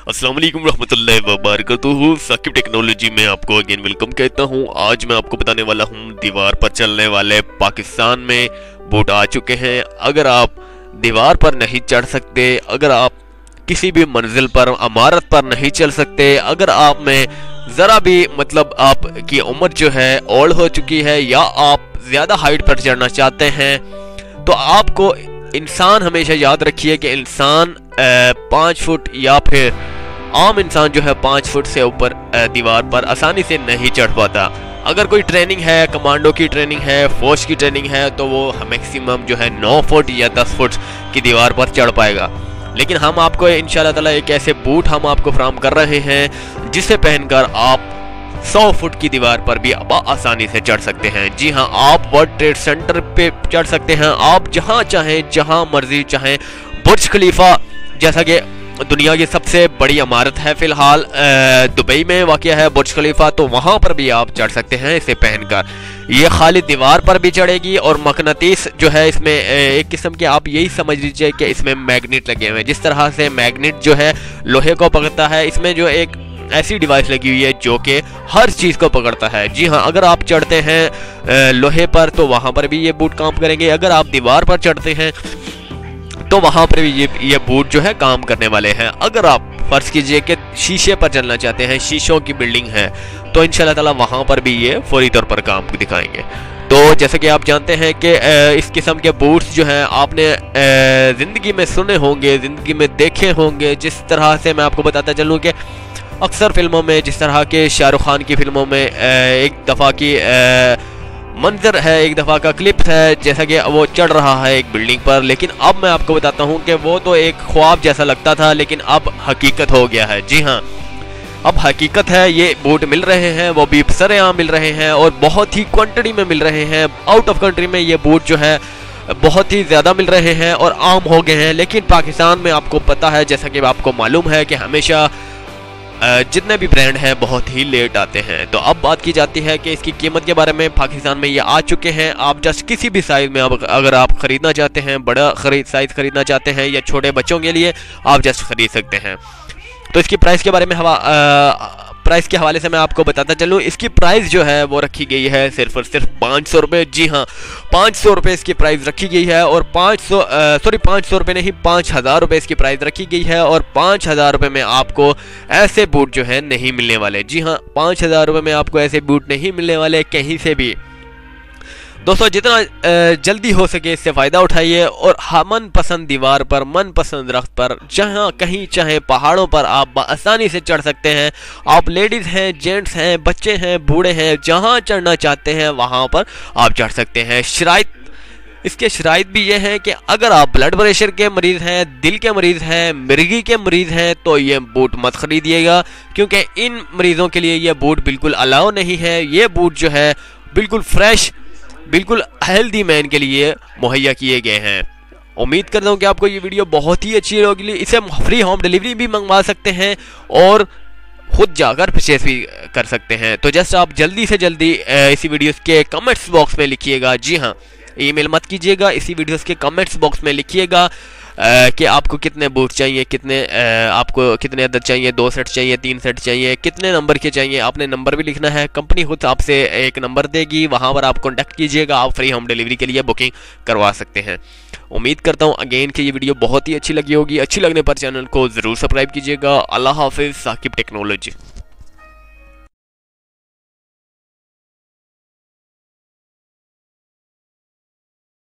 अस्सलाम वालेकुम रहमतुल्लाहि व बरकातुहू। साकिब टेक्नोलॉजी में आपको अगेन वेलकम कहता हूँ। आज मैं आपको बताने वाला हूँ दीवार पर चलने वाले पाकिस्तान में बूट आ चुके हैं। अगर आप दीवार पर नहीं चढ़ सकते, अगर आप किसी भी मंजिल पर इमारत पर नहीं चल सकते, अगर आप में ज़रा भी मतलब आपकी उम्र जो है ओल्ड हो चुकी है या आप ज़्यादा हाइट पर चढ़ना चाहते हैं, तो आपको इंसान हमेशा याद रखिए कि इंसान 5 फुट या फिर आम इंसान जो है 5 फुट से ऊपर दीवार पर आसानी से नहीं चढ़ पाता। अगर कोई ट्रेनिंग है, कमांडो की ट्रेनिंग है, फौज की ट्रेनिंग है, तो वो मैक्सिमम जो है 9 फुट या 10 फुट की दीवार पर चढ़ पाएगा। लेकिन हम आपको इंशाल्लाह ताला एक ऐसे बूट हम आपको फराहम कर रहे हैं जिसे पहनकर आप 100 फुट की दीवार पर भी आसानी से चढ़ सकते हैं। जी हाँ, आप वर्ल्ड ट्रेड सेंटर पे चढ़ सकते हैं। आप जहाँ चाहें, जहाँ मर्जी चाहें, बुर्ज खलीफा जैसा कि दुनिया की सबसे बड़ी इमारत है फिलहाल दुबई में वाक़या है बुर्ज खलीफा, तो वहाँ पर भी आप चढ़ सकते हैं इसे पहनकर। ये खाली दीवार पर भी चढ़ेगी और मकनातीस जो है इसमें एक किस्म के आप यही समझ लीजिए कि इसमें मैग्नेट लगे हुए हैं। जिस तरह से मैग्नेट जो है लोहे को पकड़ता है, इसमें जो एक ऐसी डिवाइस लगी हुई है जो कि हर चीज़ को पकड़ता है। जी हाँ, अगर आप चढ़ते हैं लोहे पर तो वहाँ पर भी ये बूट काम करेंगे। अगर आप दीवार पर चढ़ते हैं तो वहाँ पर भी ये बूट जो है काम करने वाले हैं। अगर आप फर्ज कीजिए कि शीशे पर चलना चाहते हैं, शीशों की बिल्डिंग है, तो इंशाल्लाह ताला वहाँ पर भी ये फौरी तौर पर काम दिखाएंगे। तो जैसे कि आप जानते हैं कि इस किस्म के बूट्स जो हैं आपने ज़िंदगी में सुने होंगे, ज़िंदगी में देखे होंगे। जिस तरह से मैं आपको बताता चलूँ कि अक्सर फिल्मों में, जिस तरह के शाहरुख खान की फिल्मों में एक दफ़ा की मंजर है, एक दफ़ा का क्लिप है, जैसा कि वो चढ़ रहा है एक बिल्डिंग पर। लेकिन अब मैं आपको बताता हूँ कि वो तो एक ख्वाब जैसा लगता था, लेकिन अब हकीकत हो गया है। जी हाँ, अब हकीकत है। ये बूट मिल रहे हैं, वो भी सरेआम मिल रहे हैं और बहुत ही क्वांटिटी में मिल रहे हैं। आउट ऑफ कंट्री में ये बूट जो है बहुत ही ज़्यादा मिल रहे हैं और आम हो गए हैं। लेकिन पाकिस्तान में आपको पता है, जैसा कि आपको मालूम है, कि हमेशा जितने भी ब्रांड हैं बहुत ही लेट आते हैं। तो अब बात की जाती है कि इसकी कीमत के बारे में। पाकिस्तान में ये आ चुके हैं। आप जस्ट किसी भी साइज़ में अगर आप ख़रीदना चाहते हैं, बड़ा साइज़ ख़रीदना चाहते हैं या छोटे बच्चों के लिए, आप जस्ट ख़रीद सकते हैं। तो इसकी प्राइस के बारे में प्राइस के हवाले से मैं आपको बताता चलूँ। इसकी प्राइस जो है वो रखी गई है सिर्फ और सिर्फ 500 रुपये। जी हाँ, 500 रुपये इसकी प्राइस रखी गई है और 500 रुपये नहीं, 5000 रुपये इसकी प्राइस रखी गई है। और 5000 रुपये में आपको ऐसे बूट जो है नहीं मिलने वाले। जी हाँ, 5000 रुपये में आपको ऐसे बूट नहीं मिलने वाले कहीं से भी। दोस्तों, जितना जल्दी हो सके इससे फ़ायदा उठाइए और मन पसंद दीवार पर, मन पसंद दरख्त पर, जहाँ कहीं चाहे पहाड़ों पर आप आसानी से चढ़ सकते हैं। आप लेडीज़ हैं, जेंट्स हैं, बच्चे हैं, बूढ़े हैं, जहाँ चढ़ना चाहते हैं वहाँ पर आप चढ़ सकते हैं। इसके शराइत भी ये हैं कि अगर आप ब्लड प्रेशर के मरीज़ हैं, दिल के मरीज़ हैं, मिर्गी के मरीज़ हैं, तो ये बूट मत ख़रीदिएगा, क्योंकि इन मरीज़ों के लिए ये बूट बिल्कुल अलाउ नहीं है। ये बूट जो है बिल्कुल फ्रेश, बिल्कुल हेल्दी मैन के लिए मुहैया किए गए हैं। उम्मीद करता हूँ कि आपको ये वीडियो बहुत ही अच्छी लगी। इसे फ्री होम डिलीवरी भी मंगवा सकते हैं और खुद जाकर परचेस भी कर सकते हैं। तो जस्ट आप जल्दी से जल्दी इसी वीडियोस के कमेंट्स बॉक्स में लिखिएगा। जी हाँ, ईमेल मत कीजिएगा, इसी वीडियोस के कमेंट्स बॉक्स में लिखिएगा कि आपको कितने बूट चाहिए, आपको कितने अदद चाहिए, 2 सेट चाहिए, 3 सेट चाहिए, कितने नंबर के चाहिए। आपने नंबर भी लिखना है। कंपनी खुद आपसे एक नंबर देगी, वहाँ पर आप कॉन्टैक्ट कीजिएगा। आप फ्री होम डिलीवरी के लिए बुकिंग करवा सकते हैं। उम्मीद करता हूँ अगेन कि ये वीडियो बहुत ही अच्छी लगी होगी। अच्छी लगने पर चैनल को ज़रूर सब्सक्राइब कीजिएगा। अल्लाह हाफिज़। साकिब टेक्नोलॉजी।